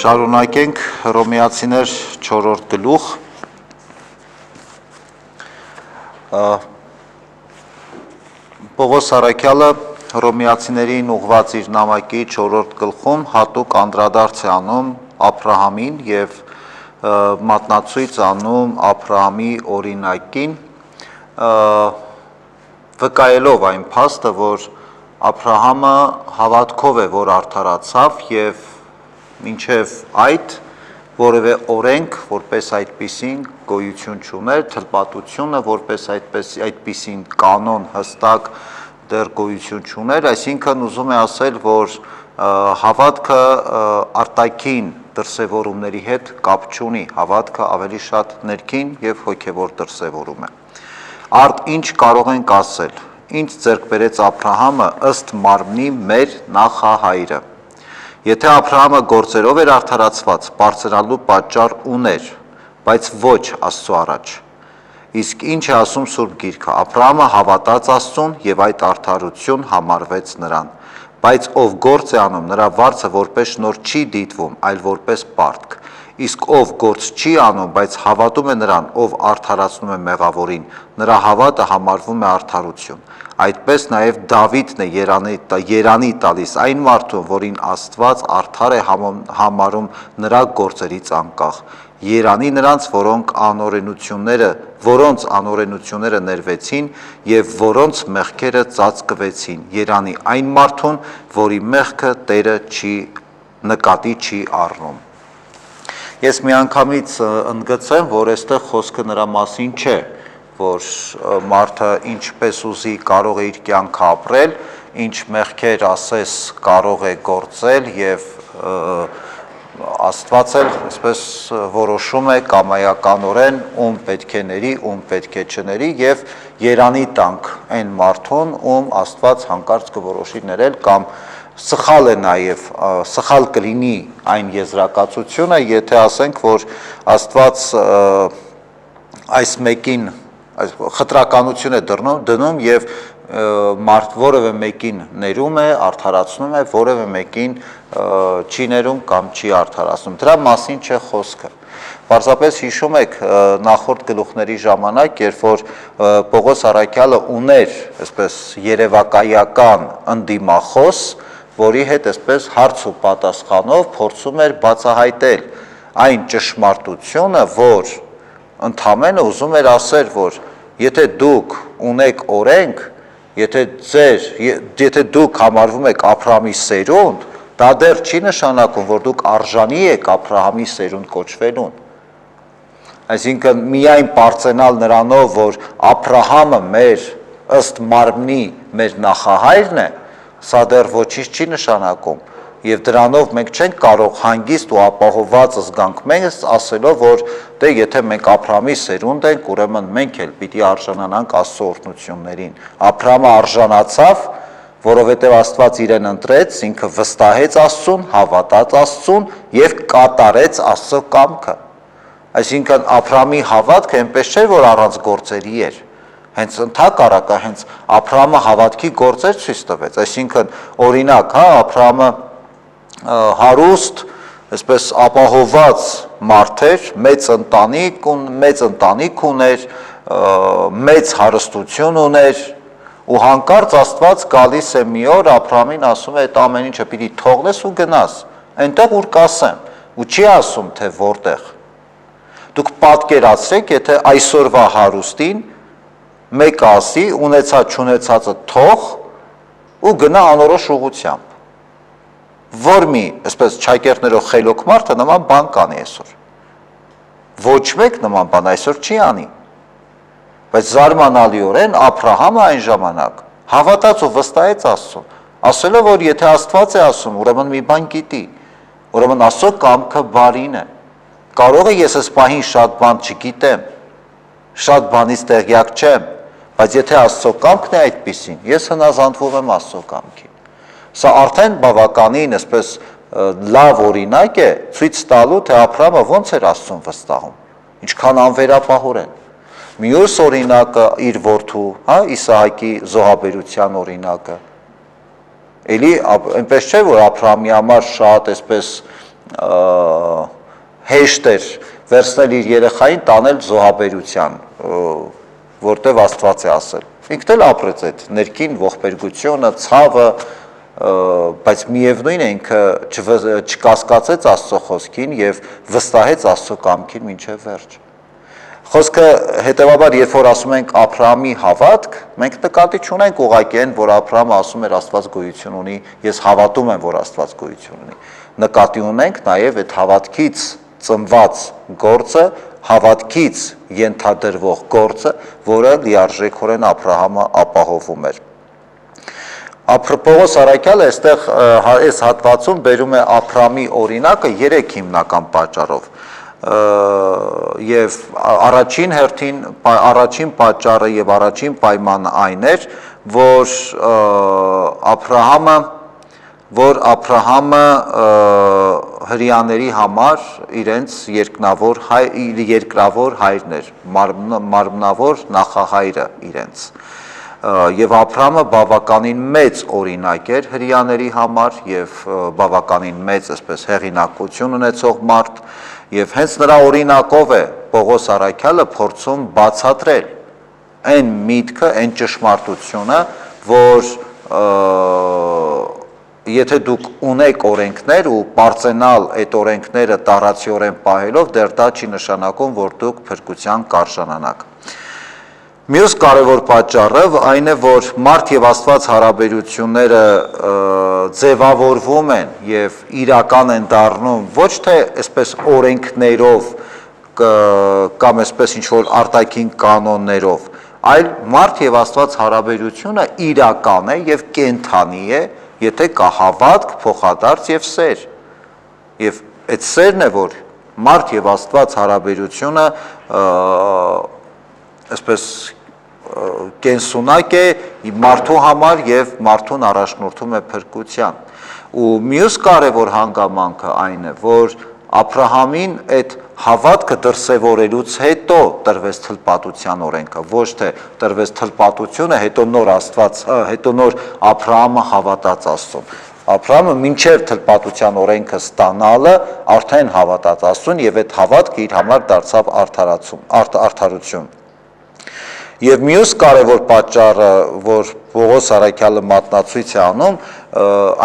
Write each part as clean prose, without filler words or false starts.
Շարունակենք Հռոմեացիներ 4-րդ գլուխ։ Պողոս Արաքյալը Հռոմեացիներին ուղղված իր նամակի 4-րդ գլխում հատուկ անդրադարձ է անում Աբրահամին եւ մատնացույց անում Աբրահամի օրինակին, վկայելով այն փաստը, որ Աբրահամը հավատքով է, որ արդարացավ եւ մինչև այդ որևէ օրենք, որպես այդպիսին գոյություն չուներ, թլպատությունը, որպես այդպիսին կանոն հստակ դեռ գոյություն չուներ, այսինքն ուզում է ասել, որ հավատքը արտաքին դրսևորումների հետ կապ չունի, հավատքը ավելի շատ ներքին եւ հոգեվոր դրսևորում է։ Արդ ինչ կարող ենք ասել, ինչ ձեռք բերեց Աբրահամը ըստ մարմնի մեր նախահայրը։ Եթե Աբրահամը գործերով էր արդարացված, բարձրանալու պատճառ ուներ, բայց ոչ Աստծո առաջ։ Իսկ ինչ է ասում Սուրբ Գիրքը, Աբրահամը հավատաց Աստծուն եւ այդ արդարություն համարվեց նրան, բայց ով գործ է անում, նրա վարձը որպես շնորհ չի դիտվում, այլ որպես պարտք։ Իսկ ով գործ չի անում, բայց հավատում է նրան, ով արդարացնում է մեղավորին, նրա հավատը համարվում է արդարություն։ Այդպես նաև Դավիթն է երանի տալիս այն մարդուն, որին Աստված արդար է համարում նրա գործերից անկախ։ Երանի նրանց, որոնց անօրենությունները ներվեցին եւ որոնց մեղքերը ծածկվեցին։ Երանի այն մարդուն, որի մեղքը Տերը նկատի չի առնում։ Ես միանգամից ընդգծեմ, որ այստեղ խոսքը նրա մասին չէ, որ մարդը ինչպես ուզի կարող է իր կյանքը ապրել, ինչ մեղքեր ասես կարող է գործել եւ Աստված էլ այսպես որոշում է կամայականորեն ում պետք է ների, ում պետք է չների եւ երանի տանք այն մարդուն, ում Աստված հանկարծ կորոշի ներել կամ սխալ է նաև, սխալ կլինի այն եզրակացությունը, եթե ասենք, որ Աստված այս մեկին խտրականություն է դնում եւ որևէ մեկին ներում է, արդարացնում է, որևէ մեկին չի ներում կամ չի արդարացնում։ Դրա մասին չէ խոսքը։ Պարզապես հիշում եք նախորդ գլուխների ժամանակ, երբ որ Պողոս Արաքյալը ուներ այսպես երևակայական ընդդիմախոս, որի հետ այսպես հարց ու պատասխանով փորձում էր բացահայտել այն ճշմարտությունը, որ ընդամենը ուզում էր ասել, որ եթե դուք ունեք օրենք, եթե դուք համարվում եք Աբրահամի սերունդ, դա դեռ չի նշանակում, որ դուք արժանի եք Աբրահամի սերունդ կոչվելուն։ Այսինքն միայն պարծենալ նրանով, որ Աբրահամը ըստ մարմնի մեր նախահայրն է, սա դեռ ոչինչ չի նշանակում եւ դրանով մենք չենք կարող հանգիստ ու ապահովված զգանք մենք ասելով, որ դե եթե մենք Աբրահամի սերունդ ենք, ուրեմն մենք էլ պիտի արժանանանք Աստծո օրհնություններին։ Աբրահամը արժանացավ, որովհետեւ Աստված իրեն ընտրեց, ինքը վստահեց Աստծուն, հավատաց Աստծուն եւ կատարեց Աստծո կամքը։ Այսինքն Աբրահամի հավատքը այնպես չէ, որ առանց գործերի էր։ Հենց ընդհակառակը, հենց Աբրահամը հավատքի գործեր ցույց տվեց, այսինքն օրինակ, Աբրահամը հարուստ, այսպես ապահովված մարդ էր, մեծ ընտանիք ուներ, մեծ հարստություն ուներ, ու հանկարծ Աստված գալիս է մի օր Աբրահամին ասում է, այդ ամեն ինչը պիտի թողնես ու գնաս, այնտեղ ուր կասեմ, ու չի ասում, թե որտեղ։ Դուք պատկերացրեք, եթե այսօրվա հարուստին մեկը ասի, ունեցած-չունեցածը թող ու գնա անորոշ ուղղությամբ։ Որ մի, այսպես չայկերտներով խելոք մարդը նման բան կանի այսօր։ Ոչ մեկ նման բան այսօր չի անի։ Բայց զարմանալիորեն Աբրահամը այն ժամանակ հավատաց ու վստահեց Աստծուն, ասելով, որ եթե Աստված է ասում, ուրեմն մի բան գիտի, ուրեմն Աստծո կամքը բարին է։ Կարող է ես այս պահին շատ բան չգիտեմ, շատ բանից տեղյակ չեմ, բայց եթե Աստծո կամքն է այդպիսին, ես հնազանդվում եմ Աստծո կամքին։ Սա արդեն բավականին այսպես լավ օրինակ է ցույց տալու, թե Աբրահամը ոնց էր Աստծուն վստահում, ինչքան անվերապահորեն։ Մյուս օրինակը իր որդու, Իսահակի զոհաբերության օրինակը։ Էլի այնպես չէ, որ Աբրահամի համար շատ այսպես հեշտ էր վերցնել իր երեխային տանել զոհաբերության, որտեղ Աստված է ասել։ Ինքն էլ ապրեց այդ ներքին ողբերգությունը, ցավը, բայց միևնույն է ինքը չկասկածեց Աստծո խոսքին եւ վստահեց Աստծո կամքին մինչեւ վերջ։ Խոսքը հետևաբար, երբ որ ասում ենք Աբրահամի հավատք, մենք նկատի չունենք ուղղակի այն, որ Աբրահամը ասում էր Աստված գոյություն ունի, ես հավատում եմ, որ Աստված գոյություն ունի։ Նկատի ունենք նաև այդ հավատքից ծնված գործը, հավատքից ենթադրվող գործը, որը լիարժեքորեն Աբրահամը ապահովում էր։ Պողոս Արաքյալը այստեղ այս հատվածում բերում է Աբրահամի օրինակը 3 հիմնական պատճառով։ Եվ առաջին հերթին առաջին պատճառը եւ առաջին պայմանը այն էր, որ Աբրահամը հրեաների համար իրենց երկրավոր հայրն էր, մարմնավոր նախահայրը իրենց։ Եվ Աբրահամը բավականին մեծ օրինակ էր հրեաների համար եւ բավականին մեծ, այսպես հեղինակություն ունեցող մարդ, եւ հենց նրա օրինակով է Պողոս Արաքյալը փորձում բացատրել այն միտքը, այն ճշմարտությունը, որ եթե դուք ունեք օրենքներ ու պարծենալ այդ օրենքները տարածիորեն պահելով, դեռ դա չի նշանակում, որ դուք փրկության կարժանանաք։ Մյուս կարևոր պատճառը այն է, որ մարդ եւ Աստված հարաբերությունները ձևավորվում են եւ իրական են դառնում ոչ թե այսպես օրենքներով կամ այսպես ինչ որ արտաքին կանոններով, այլ մարդ եւ Աստված հարաբերությունը իրական է եւ կենթանի է, եթե կա հավատք, փոխադարձ եւ սեր։ Եվ այդ սերն է, որ մարդ եւ Աստված հարաբերությունը այսպես կենսունակ է մարդու համար եւ մարդուն առաջնորդում է փրկության։ Ու մյուս կարևոր հանգամանքը այն է, որ Աբրահամին այդ հավատքը դրսևորելուց հետո տրվեց թլպատության օրենքը, ոչ թե տրվեց թլպատությունը, հետո նոր Աբրահամը հավատաց Աստծուն։ Աբրահամը մինչև թլպատության օրենքը ստանալը արդեն հավատաց Աստծուն եւ այդ հավատքը իր համար դարձավ արդարություն։ Եվ մյուս կարևոր պատճառը, որ Պողոս Արաքյալը մատնացույց է անում,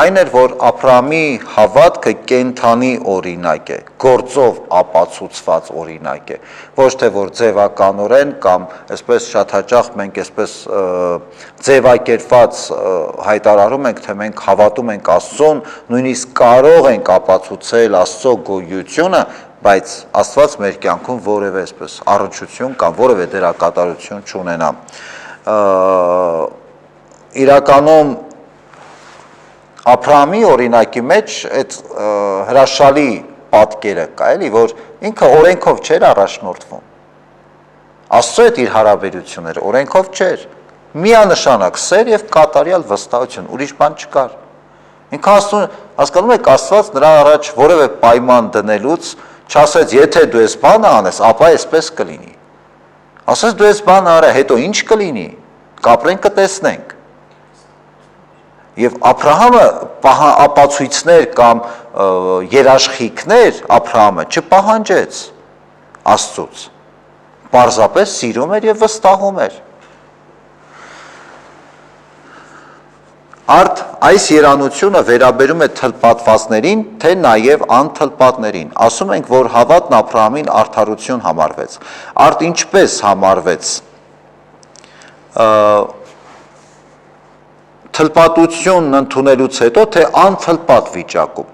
այն էր, որ Աբրահամի հավատքը կենթանի օրինակ է, գործով ապացուցված օրինակ է, ոչ թե որ ձևականորեն կամ այսպես շատ հաճախ մենք այսպես ձևակերպված հայտարարում ենք, թե մենք հավատում ենք Աստծուն, նույնիսկ կարող ենք ապացուցել Աստծո գոյությունը, բայց Աստված մեր կյանքում որևէ այսպես առնչություն կամ որևէ դերակատարություն չունենա։ Իրականում Աբրահամի օրինակի մեջ այդ հրաշալի պատկերը կա, էլի, որ ինքը օրենքով չէր առաջնորդվում։ Աստծո հետ իր հարաբերությունները օրենքով չէր։ Միանշանակ սեր եւ կատարյալ վստահություն, ուրիշ բան չկար։ Ինքը հասկանում եք, Աստված նրա առաջ որևէ պայման դնելուց չասեց, եթե դու այս բանը անես, ապա այսպես կլինի։ Ասես դու այս բանը արա, հետո ինչ կլինի, կապրենք կտեսնենք։ Եվ Աբրահամը ապացույցներ կամ երաշխիքներ Աբրահամը չպահանջեց Աստծուց, պարզապես սիրում էր եւ վստահում էր։ Արդ այս երանությունը վերաբերում է թլպատվածներին, թե նաև անթլպատներին։ Ասում ենք, որ հավատն Աբրահամին արդարություն համարվեց։ Արդ ինչպես համարվեց թլպատությունն ընդունելուց հետո, թե անթլպատ վիճակում։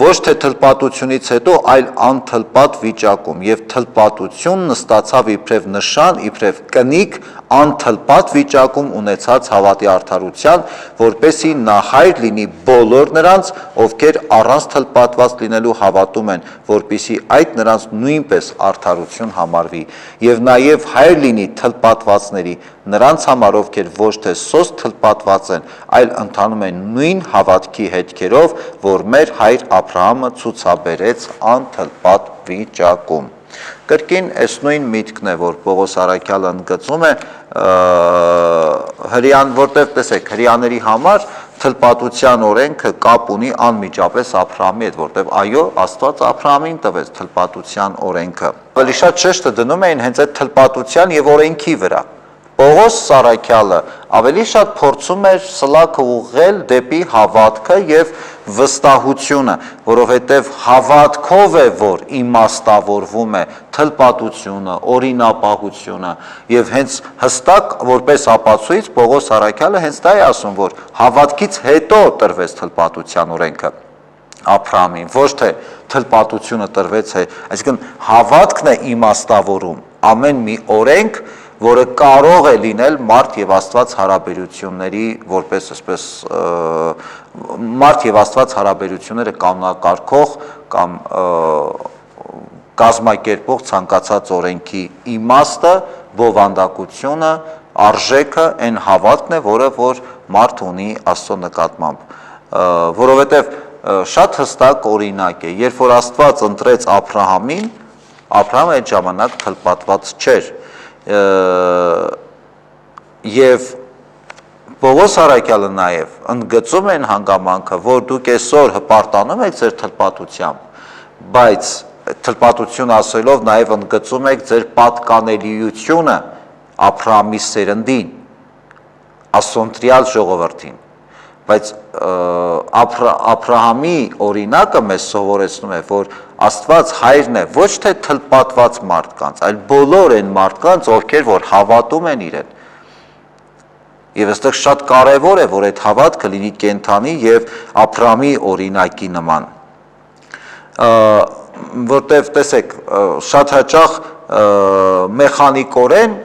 Ոչ թե թլպատությունից հետո, այլ անթլպատ վիճակում, եւ թլպատությունն ստացավ իբրև նշան, իբրև կնիկ անթլպատ վիճակում ունեցած հավատի արդարության, որպեսզի նա հայր լինի բոլոր նրանց, ովքեր առանց թլպատված լինելու հավատում են, որպեսզի այդ նրանց նույնպես արդարություն համարվի, եւ նաեւ հայր լինի թլպատվածների, նրանց համար, ովքեր ոչ թե սոս թլպատված են, այլ ընթանում են նույն հավատքի հետքերով, որ մեր հայր Աբրահամը ցուցաբերեց անթլպատ վիճակում։ Կրկին այս նույն միտքն է, որ Պողոս Արաքյալը ընդգծում է, որտեղ տեսեք, հրեաների համար թլպատության օրենքը կապ ունի անմիջապես Աբրահամի հետ, որտեղ այո, Աստված Աբրահամին տվեց թլպատության օրենքը։ Ավելի շատ շեշտը դնում էին հենց այդ թլպատության եւ օրենքի վրա։ Պողոս Սարաքյալը ավելի շատ փորձում էր սլաքը ուղղել դեպի հավատքը եւ վստահությունը, որովհետեւ հավատքով է, որ իմաստավորվում է թլպատությունը, օրինապահությունը եւ հենց հստակ որպես ապացույց Պողոս Սարաքյալը հենց դա է ասում, որ հավատքից հետո տրվեց թլպատության օրենքը Աբրահամին, ոչ թե թլպատությունը տրվեց, այսինքն հավատքն է իմաստավորում ամեն մի օրենք, որը կարող է լինել մարդ եւ Աստված հարաբերությունների որպես այսպես մարդ եւ Աստված հարաբերությունները կանոնակարգող կամ կազմակերպող ցանկացած օրենքի իմաստը, բովանդակությունը, արժեքը այն հավատքն է, որը որ մարդ ունի Աստծո նկատմամբ, որովհետեւ շատ հստակ օրինակ է, երբ որ Աստված ընտրեց Աբրահամին, Աբրահամը այդ ժամանակ թլպատված չէր եւ Պողոս Սարաքյալը նաեւ ընդգծում են հանգամանքը, որ դուք այսօր հպարտանում եք ձեր թլպատությամբ, բայց թլպատություն ասելով նաեւ ընդգծում եք ձեր պատկանելիությունը Աբրահամի սերնդին, Աստծոընտրյալ ժողովրդին, բայց Աբրահամի օրինակը մեզ սովորեցնում է, որ Աստված հայրն է ոչ թե թլպատված մարդկանց, այլ բոլոր այն մարդկանց, ովքեր որ հավատում են իրեն։ Եվ այստեղ շատ կարևոր է, որ այդ հավատքը լինի կենդանի եւ Աբրահամի օրինակի նման։ Որտեւ տեսեք, շատ հաճախ մեխանիկորեն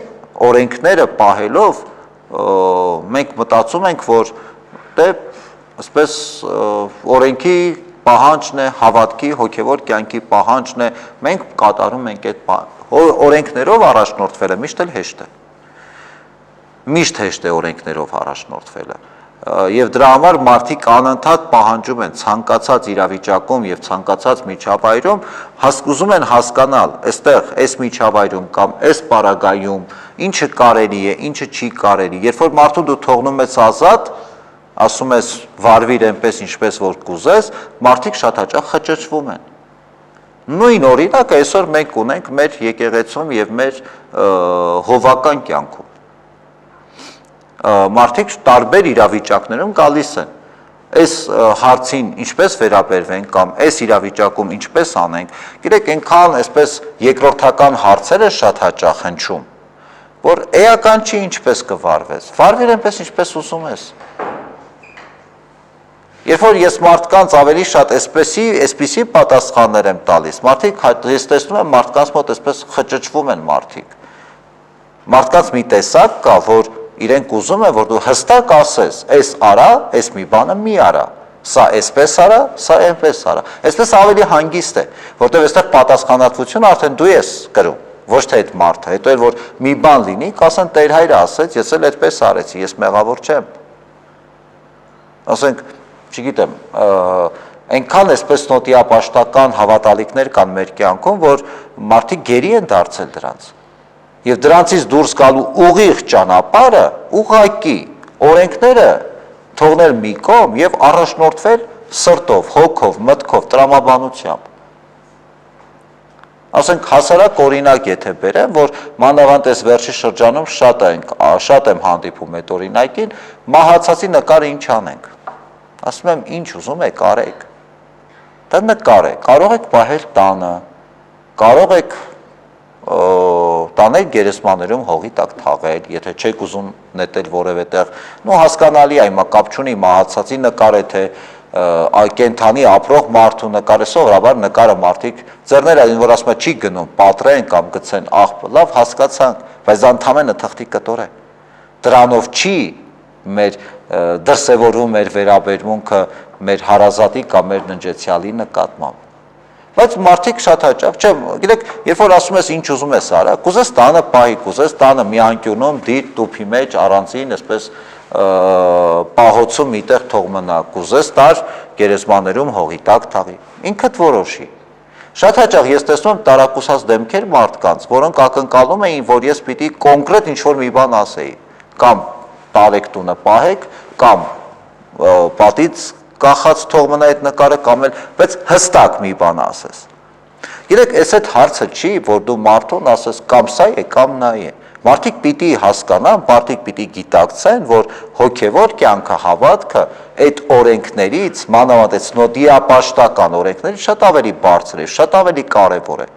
օրենքները պահելով մենք մտածում ենք, որ դե այսպես օրենքի պահանջն է, հավատքի, հոգևոր կյանքի պահանջն է, մենք կատարում ենք այդ օրենքներով առաջնորդվելը միշտ էլ հեշտ է։ Միշտ հեշտ է օրենքներով առաջնորդվելը։ Եվ դրա համար մարդիկ անընդհատ պահանջում են ցանկացած իրավիճակում եւ ցանկացած միջավայրում ուզում են հասկանալ, այստեղ այս միջավայրում կամ այս պարագայում ինչը կարելի է, ինչը չի կարելի։ Երբ որ մարդուն դու թողնում ես ազատ, ասում ես վարվիր այնպես ինչպես որ կուզես, մարդիկ շատ հաճախ խճճվում են։ Նույն օրինակը այսօր մենք ունենք մեր եկեղեցում եւ մեր հովական կյանքում։ Մարդիկ տարբեր իրավիճակներում գալիս են։ Այս հարցին ինչպես վերաբերվենք կամ այս իրավիճակում ինչպես անենք, գիտեք, այնքան այսպես երկրորդական հարցերը շատ հաճախ հնչում, որ էական չի ինչպես կվարվես։ Վարվիր այնպես ինչպես ուզում ես։ Երբ որ ես մարդկանց ավելի շատ այսպիսի պատասխաններ եմ տալիս, մարդիկ ես տեսնում եմ մարդկանց մոտ այսպես խճճվում են մարդիկ։ Մարդկանց մի տեսակ կա, որ իրենք ուզում են, որ դու հստակ ասես, այս արա, այս մի բանը մի արա, սա այսպես արա, սա այնպես արա։ Այսպես ավելի հանգիստ է, որտեղ այստեղ պատասխանատվությունը արդեն դու ես կրում, ոչ թե այդ մարդը, հետո էլ որ մի բան լինի, կասեն Տեր հայրը ասեց, ես էլ այդպես արեցի, ես մեղավոր չեմ։ Ասենք, չգիտեմ, այնքան այսպես նոտիապաշտական հավատալիքներ կան մեր կյանքում, որ մարդիկ գերի են դարձել դրանց։ Եվ դրանցից դուրս գալու ուղիղ ճանապարհը ուղղակի օրենքները թողնել մի կողմ եւ առաջնորդվել սրտով, հոգով, մտքով, տրամաբանությամբ։ Ասենք հասարակ օրինակ եթե բերեմ, որ մանավանդ այս վերջի շրջանում շատ եմ հանդիպում այդ օրինակին, մահացածի նկարը ինչ անենք։ Ասում եմ, ինչ ուզում եք արեք։ Դա նկար է, կարող եք պահել տանը, կարող եք տանել գերեզմաներում հողի տակ թաղել, եթե չեք ուզում նետել որևէ տեղ, նո հասկանալի է, հիմա կապ չունի մահացածի նկար է, թե կենդանի ապրող մարդու նկար է, սովորաբար նկարը մարդիկ ձեռներ այն, որ ասում է չի գնում, պատրեն կամ գցեն աղբ, լավ հասկացանք, բայց դա ընդհանրապես թղթի կտոր է։ Դրանով չի մեր դրսևորվում մեր վերաբերմունքը մեր հարազատի կամ մեր ննջեցյալի նկատմամբ։ Բայց մարդիկ շատ հաճախ, չէ, գիտեք, երբ որ ասում ես ինչ ուզում ես արա, կուզես տանը պահի, կուզես տանը մի անկյունում դիր տուփի մեջ առանցին, այսպես պահոցում միտեղ թող մնա, կուզես տար գերեզմաներում հողի տակ թաղի։ Ինքդ որոշի։ Շատ հաճախ ես տեսնում եմ տարակուսած դեմքեր մարդկանց, որոնք ակնկալում էին, որ ես պիտի կոնկրետ ինչ-որ մի բան ասեի, կամ տարեք տունը պահեք, կամ պատից կախած թող մնա այդ նկարը կամ էլ, բայց հստակ մի բան ասես։ Գիտեք, այս այդ հարցը չի, որ դու մարդուն ասես կամ սա է կամ նա է։ Մարդիկ պիտի հասկանան, մարդիկ պիտի գիտակցեն, որ հոգևոր կյանքը, հավատքը այդ օրենքներից, մանավանդ այդ նոդիապաշտական օրենքներից շատ ավելի բարձր է, շատ ավելի կարևոր է։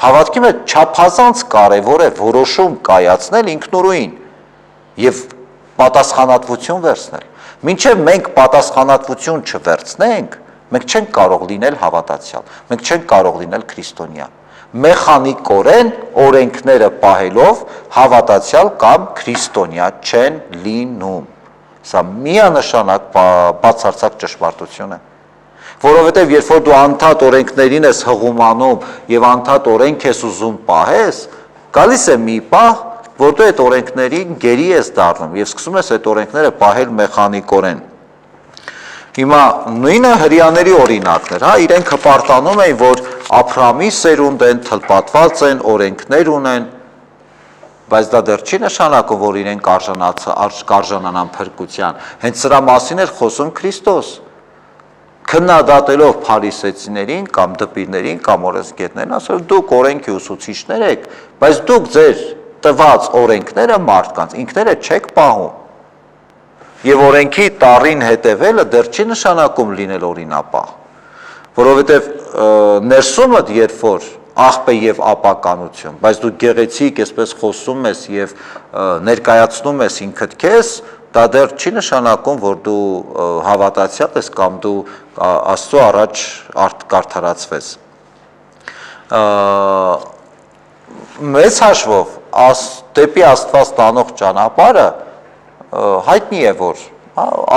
Հավատքի մեջ չափազանց կարևոր է որոշում կայացնել ինքնուրույն եւ պատասխանատվություն վերցնել։ Մինչև մենք պատասխանատվություն չվերցնենք, մենք չենք կարող լինել հավատացյալ, մենք չենք կարող լինել քրիստոնյա։ Մեխանիկորեն օրենքները պահելով հավատացյալ կամ քրիստոնյա չեն լինում։ Սա միանշանակ բացարձակ ճշմարտություն է։ Որովհետև երբ որ դու անդադ օրենքներին ես հղումանում եւ անդադ օրենք ես ուզում պահես, գալիս է մի պահ, որ դու այդ օրենքներին գերի ես դառնում եւ սկսում ես այդ օրենքները պահել մեխանիկորեն։ Հիմա նույնը հրյաների օրինակներ, հա, իրենք հպարտանում էին, որ Աբրահամի սերունդ են, թլպատված են, օրենքներ ունեն, բայց դա դեռ չի նշանակում, որ իրենք կարժանանան փրկության։ Հենց սրա մասին էր խոսում Քրիստոս։ Քննադատելով փարիսեցիներին կամ դպիրներին կամ օրենսգետներին, ասել դուք օրենքի ուսուցիչներ եք, բայց դուք ձեր տված օրենքները մարդկանց ինքներդ չեք պահում։ Եվ օրենքի տառին հետևելը դեռ չի նշանակում լինել օրինապահ, որովհետև ներսումդ երբ որ աղբ է եւ ապականություն, բայց դու գեղեցիկ այսպես խոսում ես եւ ներկայացնում ես ինքդ քեզ, դա դեռ չի նշանակում, որ դու հավատացյալ ես կամ դու Աստծո առաջ կարդարացվես։ Մեծ հաշվով դեպի Աստված տանող ճանապարհը հայտնի է, որ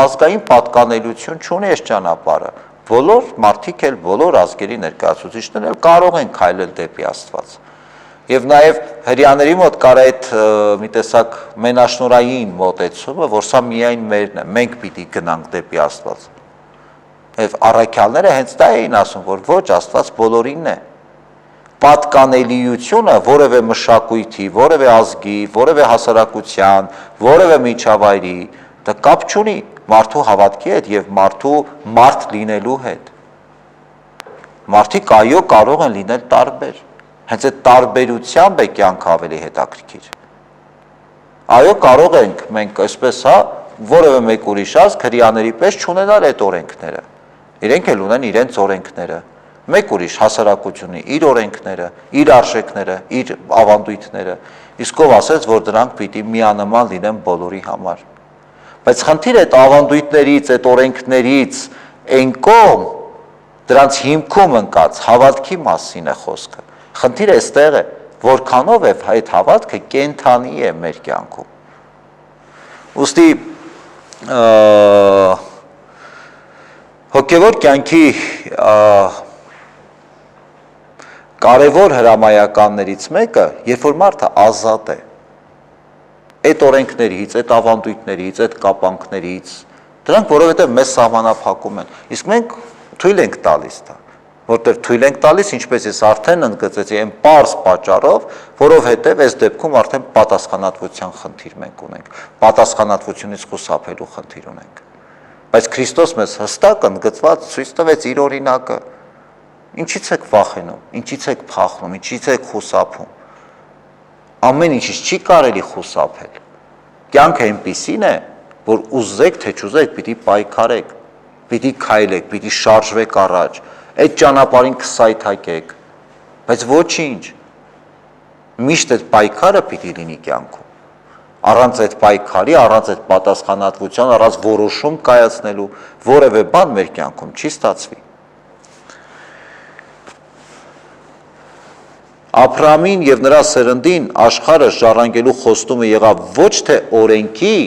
ազգային պատկանելություն չունի այս ճանապարհը։ Բոլոր մարդիկ էլ, բոլոր ազգերի ներկայացուցիչներ էլ կարող են քայլել դեպի Աստված։ Եվ նաև հրյաների մոտ կար այդ մի տեսակ մենաշնորհային մոտեցումը, որ սա միայն մերն է, մենք պիտի գնանք դեպի Աստված։ Եվ առաքյալները հենց դա էին ասում, որ ոչ, Աստված բոլորինն է։ Պատկանելիությունը որևէ մշակույթի, որևէ ազգի, որևէ հասարակության, որևէ միջավայրի դա կապ չունի մարդու հավատքի հետ եւ մարդու մարդ լինելու հետ։ Մարդիկ այո կարող են լինել տարբեր։ Հենց այդ տարբերությամբ է կյանքը ավելի հետաքրքիր։ Այո կարող ենք մենք այսպես, հա, որևէ մեկ ուրիշ ազգ հրյաների պես չունենալ այդ օրենքները։ Իրենք էլ ունեն իրենց օրենքները։ Մեկ ուրիշ հասարակությունի իր օրենքները, իր արժեքները, իր ավանդույթները, իսկ ով ասեց, որ դրանք պիտի միանման լինեն բոլորի համար։ Բայց խնդիրը այդ ավանդույթներից, այդ օրենքներից այն կողմ դրանց հիմքում ընկած հավատքի մասին է խոսքը։ Խնդիրը այստեղ է, որքանով է այդ հավատքը կենթանի է մեր կյանքում։ Ուստի հոգևոր կյանքի կարևոր հրամայականներից մեկը, երբ որ մարդը ազատ է, այդ օրենքներից, այդ ավանդույթներից, այդ կապանքներից, դրանք որովհետև մեզ սահմանափակում են, իսկ մենք թույլ ենք տալիս դա, որտեղ թույլ ենք տալիս, ինչպես ես արդեն ընդգծեցի, այն պարզ պատճառով, որովհետև այս դեպքում արդեն պատասխանատվության խնդիր մենք ունենք, պատասխանատվությունից խուսափելու խնդիր ունենք, բայց Քրիստոս մեզ հստակ ընդգծված ցույց տվեց իր օրինակը, ինչից եք վախենում, ինչից եք փախնում, ինչից եք խուսափում, ամեն ինչից չի կարելի խուսափել, կյանքը այնպիսին է, որ ուզեք թե չուզեք պիտի պայքարեք, պիտի քայլեք, պիտի շարժվեք առաջ, այդ ճանապարհին կսայթակեք, բայց ոչինչ, միշտ այդ պայքարը պիտի լինի կյանքում, առանց այդ պայքարի, առանց այդ պատասխանատվության, առանց որոշում կայացնելու, որևէ բան մեր կյանքում չի ստացվի։ Աբրահամին եւ նրա սերնդին աշխարհը ժառանգելու խոստումը եղավ ոչ թե օրենքի,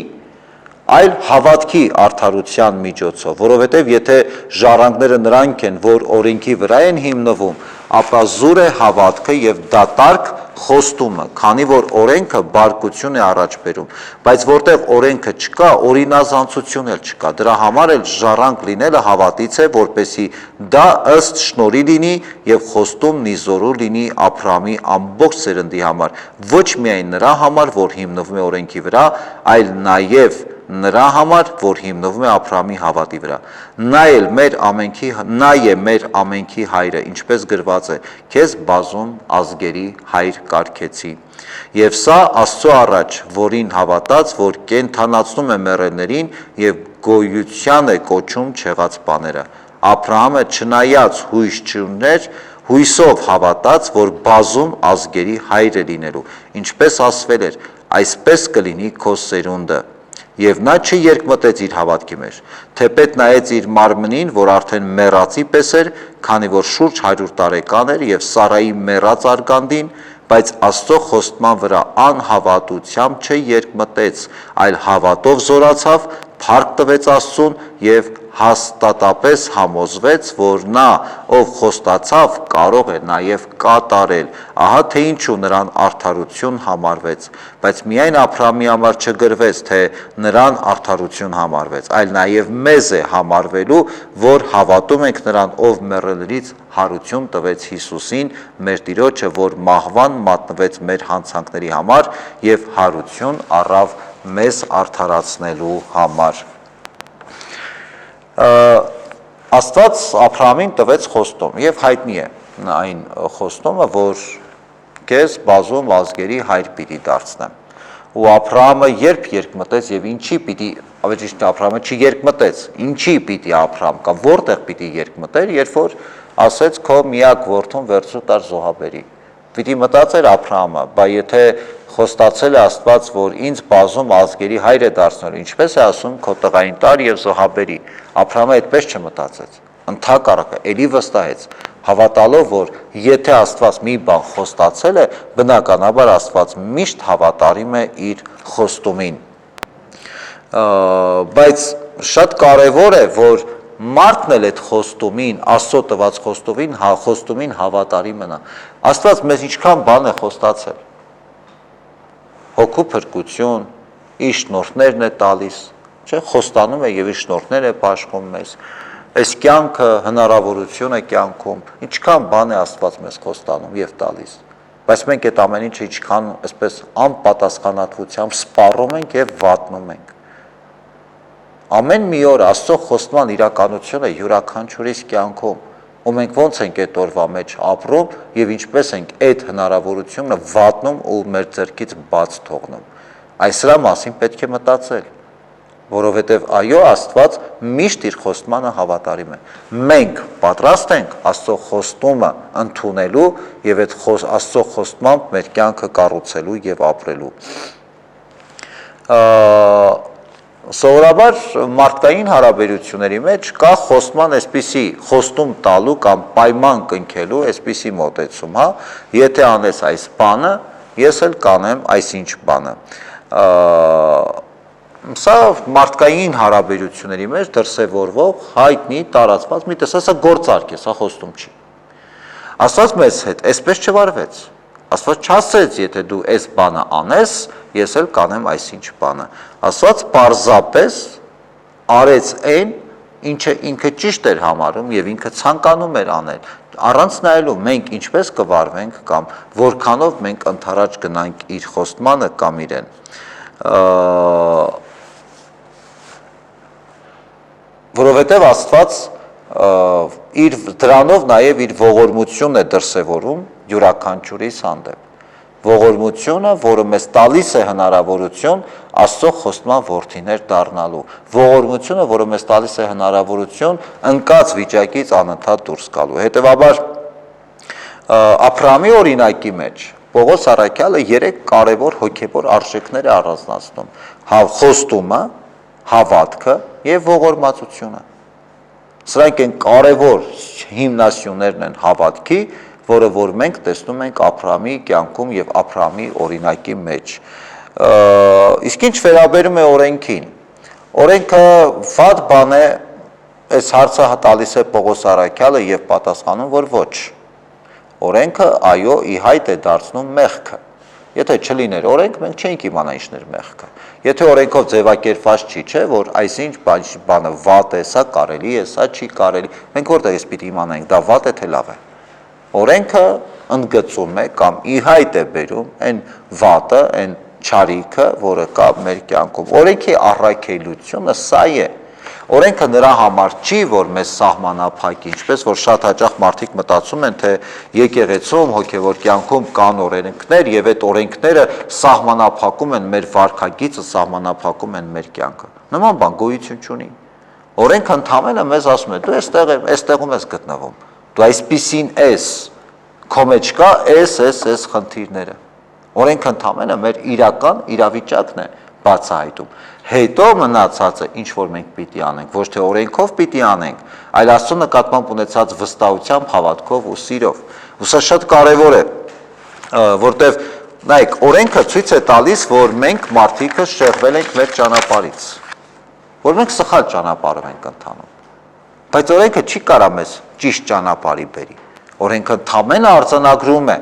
այլ հավատքի արդարության միջոցով, որովհետև եթե ժառանգները նրանք են, որ օրենքի վրա են հիմնվում, ապա զուր է հավատքը եւ դատարկ խոստումը, քանի որ օրենքը բարկություն է առաջ բերում, բայց որտեղ օրենքը չկա, օրինազանցություն էլ չկա, դրա համար էլ ժառանգ լինելը հավատից է, որպեսզի դա ըստ շնորհի լինի եւ խոստումն իզորու լինի Աբրահամի ամբողջ սերնդի համար, ոչ միայն նրա համար, որ հիմնվում է օրենքի վրա, այլ նաեւ նրա համար, որ հիմնվում է Աբրահամի հավատի վրա։ Նա է մեր ամենքի հայրը, ինչպես գրված է. քեզ բազում ազգերի հայր կարգեցի։ Եվ սա Աստծո առաջ, որին հավատաց, որ կենդանացնում է մեռելներին եւ գոյության է կոչում չեղած բաները։ Աբրահամը չնայած հույս չուներ, հույսով հավատաց, որ բազում ազգերի հայր է լինելու, ինչպես ասվել էր, այսպես կլինի քո սերունդը։ Եվ նա չերկմտեց իր հավատքի մեջ, թեպետ նայեց իր մարմնին, որ արդեն մեռածի պես էր, քանի որ շուրջ 100 տարեկան էր, եւ Սարայի մեռած արգանդին, բայց Աստծո խոստման վրա անհավատությամբ չերկմտեց, այլ հավատով զորացավ, փառք տվեց Աստծուն եւ հաստատապես համոզվեց, որ նա, ով խոստացավ, կարող է նաև կատարել, ահա թե ինչու նրան արդարություն համարվեց, բայց միայն Աբրահամի համար չգրվեց, թե նրան արդարություն համարվեց, այլ նաև մեզ է համարվելու, որ հավատում ենք նրան, ով մեռելներից հարություն տվեց Հիսուսին, մեր Տիրոջը, որ մահվան մատնվեց մեր հանցանքների համար եւ հարություն առավ մեզ արդարացնելու համար։ Աստված Աբրահամին տվեց խոստում եւ հայտնի է այն խոստումը, որ քեզ բազում ազգերի հայր պիտի դարձնեմ։ Ու Աբրահամը երբ երկմտեց եւ ինչի պիտի, ավելի ճիշտ Աբրահամը չերկմտեց, ինչի պիտի Աբրահամ կամ որտեղ պիտի երկմտեր, երբ որ ասեց քո միակ որդուն վերցու տար զոհաբերի։ Պիտի մտածեր Աբրահամը, բա եթե խոստացել է Աստված, որ ինձ բազում ազգերի հայր է դարձնելու, ինչպես է ասում քո տղային տար եւ զոհաբերի։ Աբրահամը այդպես չմտածեց, ընդհակառակը էլի վստահեց, հավատալով, որ եթե Աստված մի բան խոստացել է, բնականաբար Աստված միշտ հավատարիմ է իր խոստումին։ Բայց շատ կարևոր է, որ մարդն էլ այդ խոստումին, Աստծո տված խոստումին հավատարիմ մնա։ Աստված մեզ ինչքան բան է խոստացել։ Հոգու փրկություն, իր շնորհներն է տալիս, չէ՞, խոստանում է եւ իր շնորհներ է բաշխում մեզ։ Այս կյանքը հնարավորություն է կյանքում, ինչքան բան է Աստված մեզ խոստանում եւ տալիս։ Բայց մենք այդ ամեն ինչը ինչքան այսպես անպատասխանատվությամբ սպառում ենք եւ վատնում ենք։ Ամեն մի օր Աստծո խոստման իրականություն է յուրաքանչյուրիս կյանքում, ու մենք ոնց ենք այդ օրվա մեջ ապրում եւ ինչպես ենք այդ հնարավորությունը վատնում ու մեր ձեռքից բաց թողնում։ Այսրա մասին պետք է մտածել, որովհետեւ այո, Աստված միշտ իր խոստմանը հավատարիմ է։ Մենք պատրաստ ենք Աստծո խոստումը ընդունելու եւ այդ Աստծո խոստմամբ մեր կյանքը կառուցելու եւ ապրելու։ Սովորաբար մարդկային հարաբերությունների մեջ կա խոստման այսպիսի խոստում տալու կամ պայման կնքելու այսպիսի մոտեցում, հա, եթե անես այս բանը, ես էլ կանեմ այսինչ բանը։ Սա մարդկային հարաբերությունների մեջ դրսևորվող հայտնի տարածված մի տեսակ գործարք է, սա խոստում չի։ Աստված մեզ հետ այսպես չվարվեց։ Աստված չասեց, եթե դու այս բանը անես, ես էլ կանեմ այսինչ բանը։ Աստված պարզապես արեց այն, ինչը ինքը ճիշտ էր համարում եւ ինքը ցանկանում էր անել, առանց նայելու մենք ինչպես կվարվենք կամ որքանով մենք ընդառաջ գնանք իր խոստմանը կամ իրեն։ Որովհետեւ Աստված դրանով նաև իր ողորմությունն է դրսևորում յուրաքանչյուրիս հանդեպ։ Ողորմությունը, որը մեզ տալիս է հնարավորություն Աստծո խոստման որդիներ դառնալու։ Ողորմությունը, որը մեզ տալիս է հնարավորություն ընկած վիճակից անընդհատ դուրս գալու։ Հետևաբար Աբրահամի օրինակի մեջ Պողոս առաքյալը 3 կարևոր հոգևոր արժեքներ է առանձնացնում՝ խոստումը, հավատքը եւ ողորմածությունը։ Սրանք են կարևոր հիմնասյուներն են հավատքի, որը որ մենք տեսնում ենք Աբրահամի կյանքում եւ Աբրահամի օրինակի մեջ։ Իսկ ինչ վերաբերում է օրենքին, օրենքը վատ բան է, այս հարցը տալիս է Պողոս առաքյալը եւ պատասխանում, որ ոչ։ Օրենքը այո ի հայտ է դարձնում մեղքը։ Եթե չլիներ օրենք, մենք չէինք իմանա ինչներ մեղքը։ Եթե օրենքով ձևակերպված չի, չէ, որ այսինչ բանը վատ է, սա կարելի է, սա չի կարելի, մենք որտեղից պիտի իմանանք, դա վատ է թե լավ է։ Օրենքը ընդգծում է կամ ի հայտ է բերում այն վատը, այն չարիքը, որը կա մեր կյանքում։ Օրենքի առաքելությունը սա է։ Օրենքը նրա համար չի, որ մեզ սահմանափակի, ինչպես որ շատ հաճախ մարդիկ մտածում են, թե եկեղեցում, հոգևոր կյանքում կան օրենքներ եւ այդ օրենքները սահմանափակում են մեր վարքագիծը, սահմանափակում են մեր կյանքը։ Նման բան գոյություն չունի։ Օրենքը ընդհանրապես մեզ ասում է, դու այստեղում ես գտնվում, դու այսպիսին ես, քո մեջ կա այս խնդիրները։ Օրենքը ընդհանրապես մեր իրական իրավիճակն է բացահայտում։ Հետո մնացածը ինչ որ մենք պիտի անենք, ոչ թե օրենքով պիտի անենք, այլ Աստծո նկատմամբ ունեցած վստահությամբ, հավատքով ու սիրով։ Ու սա շատ կարևոր է, որտեվ նայեք, օրենքը ցույց է տալիս, որ մենք մարդիկը շեղվել ենք մեր ճանապարհից, որ մենք սխալ ճանապարհով ենք ընթանում։ Բայց օրենքը չի կարա մեզ ճիշտ ճանապարհի բերի։ Օրենքը ընդամենը արձանագրում է,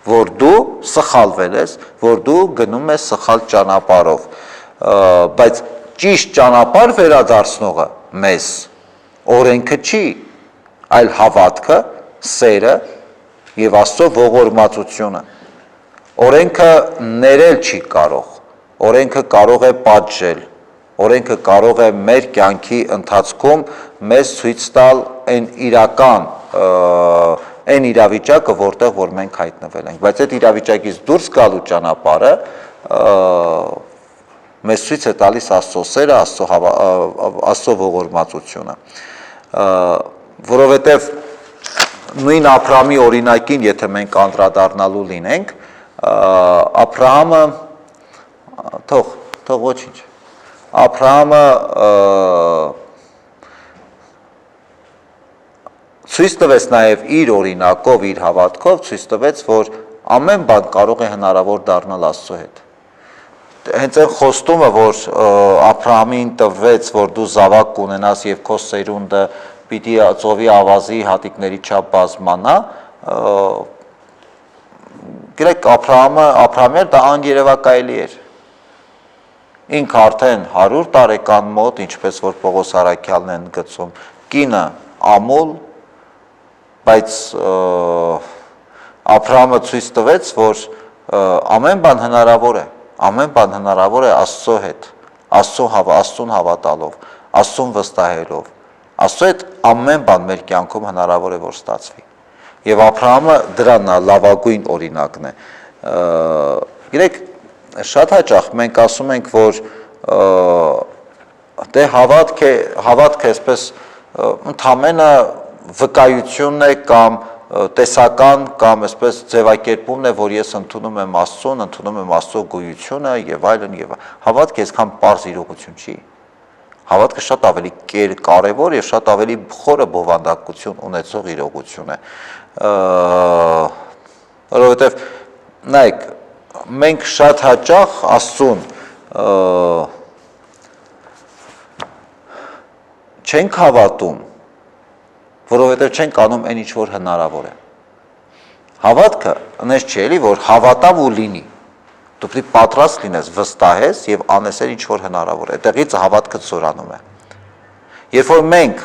որ դու սխալվել ես, որ դու գնում ես սխալ ճանապարհով, բայց ճիշտ ճանապարհ վերադարձնողը մեզ օրենքը չի, այլ հավատքը, սերը եւ Աստծո ողորմածությունը։ Օրենքը ներել չի կարող, օրենքը կարող է պատժել, օրենքը կարող է մեր կյանքի ընթացքում մեզ ցույց տալ այն իրական այն իրավիճակը, որտեղ որ մենք հայտնվել ենք, բայց այդ իրավիճակից դուրս գալու ճանապարհը մեզ ցույց է տալիս Աստծո սերը, Աստծո ողորմածությունը, որովհետև նույն Աբրահամի օրինակին, եթե մենք անդրադառնալու լինենք, Աբրահամը թող ոչինչ, Աբրահամը ցույց տվեց նաև իր օրինակով, իր հավատքով, ցույց տվեց, որ ամեն բան կարող է հնարավոր դառնալ Աստծո հետ։ Հենց այն խոստումը, որ Աբրահամին տվեց, որ դու զավակ կունենաս եւ քո սերունդը պիտի ծովի ավազի հատիկների չափ բազմանա, գիտեք, Աբրահամը դա աներևակայելի էր։ Ինքը արդեն 100 տարեկան մոտ, ինչպես որ Պողոս Առաքյալն են գծում, կինը ամուլ, բայց Աբրահամը ցույց տվեց, որ ամեն բան հնարավոր է, ամեն բան հնարավոր է Աստծո հետ, Աստծուն հավատալով, Աստծուն վստահելով, Աստծո հետ ամեն բան մեր կյանքում հնարավոր է որ ստացվի։ Եվ Աբրահամը դրան լավագույն օրինակն է։ Գիտեք, շատ հաճախ մենք ասում ենք, որ դե հավատք է այսպես ընդամենը վկայությունն է կամ տեսական կամ այսպես ձևակերպումն է, որ ես ընդունում եմ Աստծուն, ընդունում եմ Աստծո գոյությունը եւ այլն եւ հավատքը այսքան պարզ իրողություն չի։ Հավատքը շատ ավելի կարևոր եւ շատ ավելի խորը բովանդակություն ունեցող իրողություն է։ Որովհետեւ նայեք, մենք շատ հաճախ Աստծուն չենք հավատում, որովհետև չենք անում այն ինչ որ հնարավոր է։ Հավատքը այնպես չի էլի, որ հավատամ ու լինի։ Դու պետք է պատրաստ լինես, վստահես եւ անես այն ինչ որ հնարավոր է։ Այդտեղից հավատքը զորանում է։ Երբ որ մենք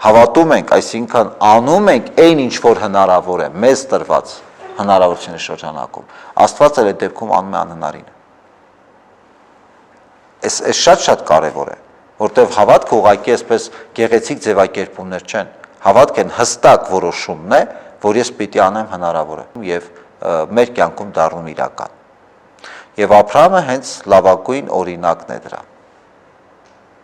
հավատում ենք, այսինքն անում ենք այն ինչ որ հնարավոր է, մեզ տրված հնարավորությունը շրջանակում, Աստված էլ այդ դեպքում անում է անհնարինը։ Այս շատ կարևոր է, որտեղ հավատքը ուղղակի այսպես գեղեցիկ ձևակերպումներ չեն։ Հավատքն հստակ որոշումն է, որ ես պիտի անեմ հնարավորը եւ մեր կյանքում դառնում իրական։ Եվ Աբրահամը հենց լավագույն օրինակն է դրա։